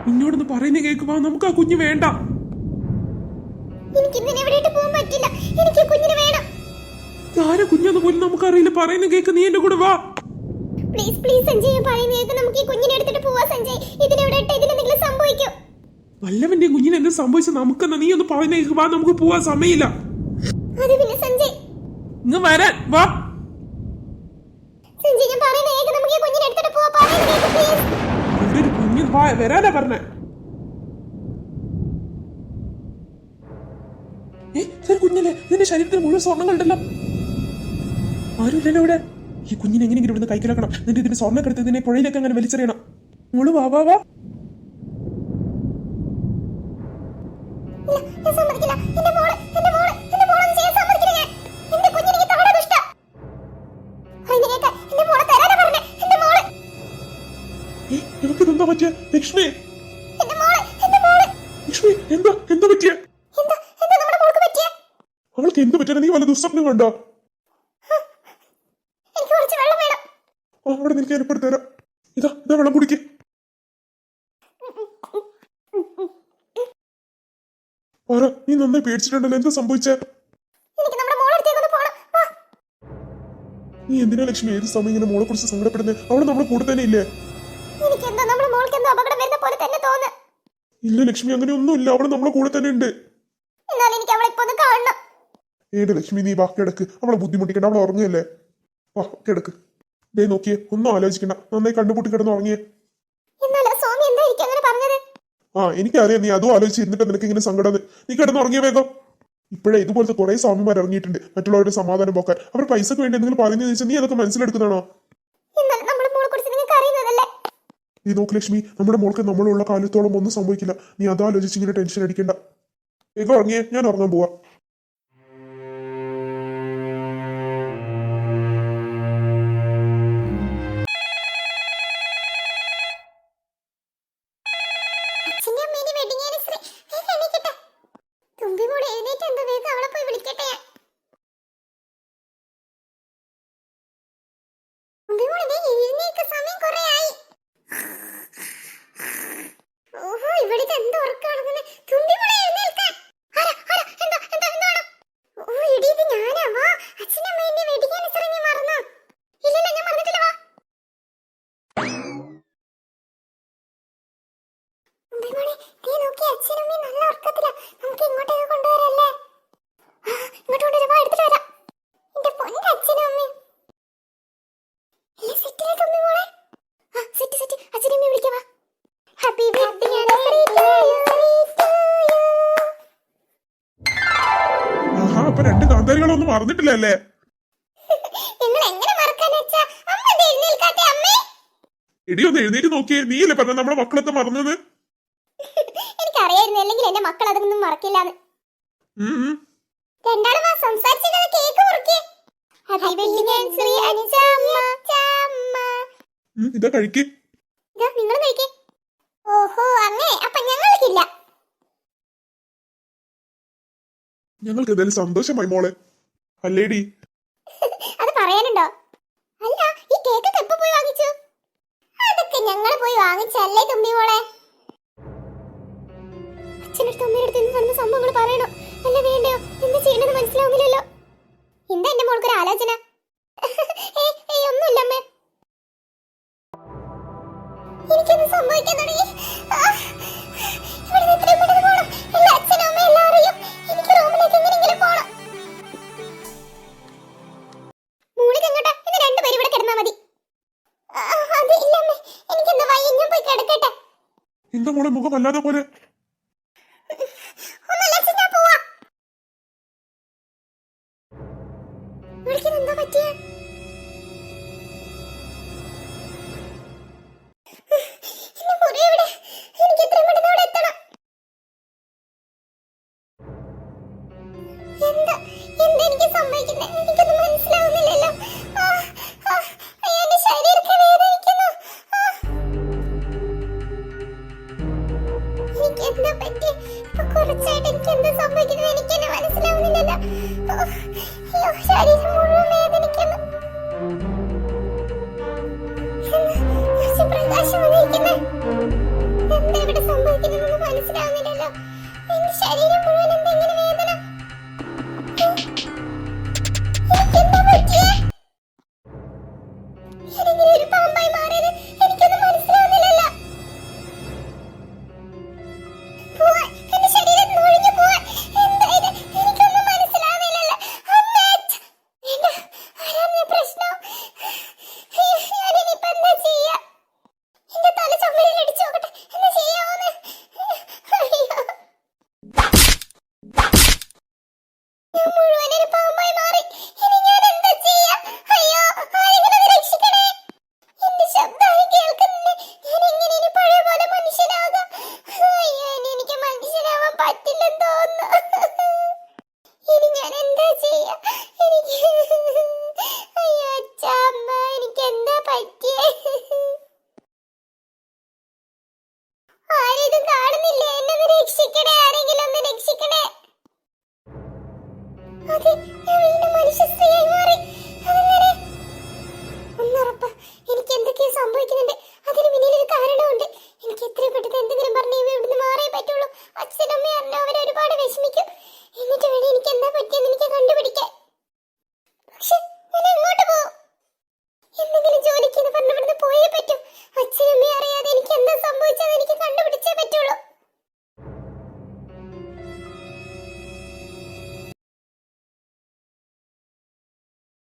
ഇന്നോടൊന്ന് പറയുന്ന കേൾക്കുവാ, നമുക്ക് ആ കുഞ്ഞ് വേണ്ട. ആരെ കുഞ്ഞെന്ന് പോലും നമുക്കറിയില്ല. പറയുന്ന കേക്ക്, നീ എന്റെ കൂടെ വാ. പ്ലീസ് പ്ലീസ് സഞ്ജയ്, പറയുന്നത് നമുക്ക് ഈ കുഞ്ഞിനെ എടുത്തിട്ട് പോവാ സഞ്ജയ്. ഇതിനെന്തെങ്കിലും സംഭവിക്കും. വല്ലവന്റെ കുഞ്ഞിന് എന്ത് സംഭവിച്ച നമുക്കെന്നാ? നീ ഒന്ന് പറയുന്ന കേക്ക്, വാ, നമുക്ക് പോവാൻ സമയമില്ല. അത് പിന്നെ സഞ്ജയ്, ഇങ്ങ് വരാൻ വാ. സഞ്ജയ്, ഞാൻ പറയുന്ന കേക്ക്, നമുക്ക് ഈ കുഞ്ഞിനെ എടുത്തിട്ട് പോവാ. പറയുന്ന കേക്ക് പ്ലീസ്. ഇവിടെ ഒരു കുഞ്ഞ് വരാനാ പറഞ്ഞേ. കുഞ്ഞല്ലേ, നിന്റെ ശരീരത്തിൽ മുഴുവൻ സ്വർണ്ണങ്ങളുണ്ടല്ലോ. ആരുമില്ലല്ലോ ഇവിടെ. ഈ കുഞ്ഞിനെ എങ്ങനെയെങ്കിലും ഇവിടുന്ന് കൈക്കലാക്കണം. എന്നിട്ട് ഇതിന്റെ സ്വർണ്ണം ഇതിനെ പുഴയിലേക്ക് അങ്ങനെ വലിച്ചെറിയണം. മോള് വാ വാ വാ. ഇതെന്താ പറ്റിയ ലക്ഷ്മി? ലക്ഷ്മി, എന്താ എന്താ പറ്റിയ? അവൾക്ക് എന്ത് പറ്റിയ? നീ വല്ല ദുസ്വപ്നം കണ്ടോ? അവിടെ നിനക്ക് ഏർപ്പെടുത്തി തരാം. ഇതാ ഇതാ വെള്ളം കുടിക്ക്. പറ, നീ നന്നായി പേടിച്ചിട്ടുണ്ടല്ലോ. എന്താ സംഭവിച്ചേ? നീ എന്തിനാ ലക്ഷ്മി ഏത് സമയം ഇങ്ങനെ മോളെ കുറിച്ച് സങ്കടപ്പെടുന്നത്? അവള് നമ്മുടെ കൂടെ തന്നെ ഇല്ലേ? ഇല്ല ലക്ഷ്മി, അങ്ങനെ ഒന്നുമില്ല. അവള് നമ്മളെ കൂടെ തന്നെ ഉണ്ട്. ഏട് ലക്ഷ്മി, നീ വാ കിടക്ക്. അവളെ ബുദ്ധിമുട്ടിക്കണ്ട, അവളെ ഉറങ്ങുകയല്ലേ. വാ കിടക്ക്. ദേ നോക്കിയേ, ഒന്നും ആലോചിക്കണ്ട, നന്നായി കണ്ടുപൂട്ടി കിടന്ന് ഉറങ്ങിയേ. ആ എനിക്കറിയാം, നീ അതും ആലോചിച്ചിരുന്നിട്ട് നിനക്ക് ഇങ്ങനെ സങ്കടം. നീ കിടന്ന് ഉറങ്ങിയ വേഗം. ഇപ്പോഴേ ഇതുപോലത്തെ കുറെ സ്വാമിമാർ ഇറങ്ങിയിട്ടുണ്ട് മറ്റുള്ളവരുടെ സമാധാനം പോക്കാൻ. അവർ പൈസക്ക് വേണ്ടി എന്തെങ്കിലും പറയുന്നത് വെച്ചാൽ നീ അതൊക്കെ മനസ്സിലെടുക്കുന്നതാണോ? നീ നോക്ക് ലക്ഷ്മി, നമ്മുടെ മോൾക്ക് നമ്മളുള്ള കാലത്തോളം ഒന്നും സംഭവിക്കില്ല. നീ അതാലോചിച്ച് ഇങ്ങനെ ടെൻഷൻ അടിക്കണ്ട. വേഗം ഉറങ്ങിയേ, ഞാൻ ഉറങ്ങാൻ പോവാ. അപ്പൊ രണ്ട് കാന്താരികളൊന്നും മറന്നിട്ടില്ലല്ലേ? എടി ഒന്ന് എഴുന്നേറ്റ് നോക്കിയേ. നീയല്ലേ പറഞ്ഞ നമ്മുടെ മക്കളൊക്കെ മറന്നത്? എനിക്കറിയായിരുന്നു, അല്ലെങ്കിൽ എന്റെ മക്കൾ അതൊന്നും മറക്കില്ലാന്ന്. ഇതാ കഴിക്ക്. നിങ്ങൾ കഴിക്കേ. ഓഹോ അങ്ങനെ, അപ്പൊ ഞങ്ങൾക്കില്ല. ഞങ്ങൾക്ക് എന്തായാലും സന്തോഷമായി മോളെ, അല്ലേടി? അത് പറയാനുണ്ടോ? അല്ല, ഈ കേക്കൊക്കെ എപ്പോ പോയി വാങ്ങിച്ചു? അതൊക്കെ ഞങ്ങൾ പോയി വാങ്ങിച്ചല്ലേ തുമ്പി മോളെ. അച്ഛനടുത്ത് അമ്മയുടെ അടുത്ത് നടന്ന സംഭവങ്ങൾ പറയണോ അല്ല വേണ്ടയോ? എന്താ ചെയ്യണമെന്ന് മനസ്സിലാവുന്നില്ലല്ലോ. എന്താ എന്റെ മോൾക്കൊരു ആലോചന? ഒന്നുമില്ല അമ്മേ. എനിക്കൊന്നും സംഭവിക്കാൻ തുടങ്ങി. അച്ഛനും അമ്മ എല്ലാം അറിയും. എനിക്ക് റൂമിലേക്ക് എങ്ങനെയെങ്കിലും പോണം. മൂളിക്ക് എങ്ങോട്ടാ? ഇത് രണ്ടുപേരും ഇവിടെ കിടന്നാ മതി. അത് ഇല്ല അമ്മേ, എനിക്കെന്താ വയ്യ, ഞാൻ പോയി കിടക്കട്ടെ. എന്താ മോളെ മുഖം അല്ലാതെ പോലെ? ഒന്നല്ല അച്ഛൻ, ഞാൻ പോവാ. എന്താ പറ്റിയ? പ്രകാശം വന്നിരിക്കുന്നത് എന്താ ഇവിടെ അതെ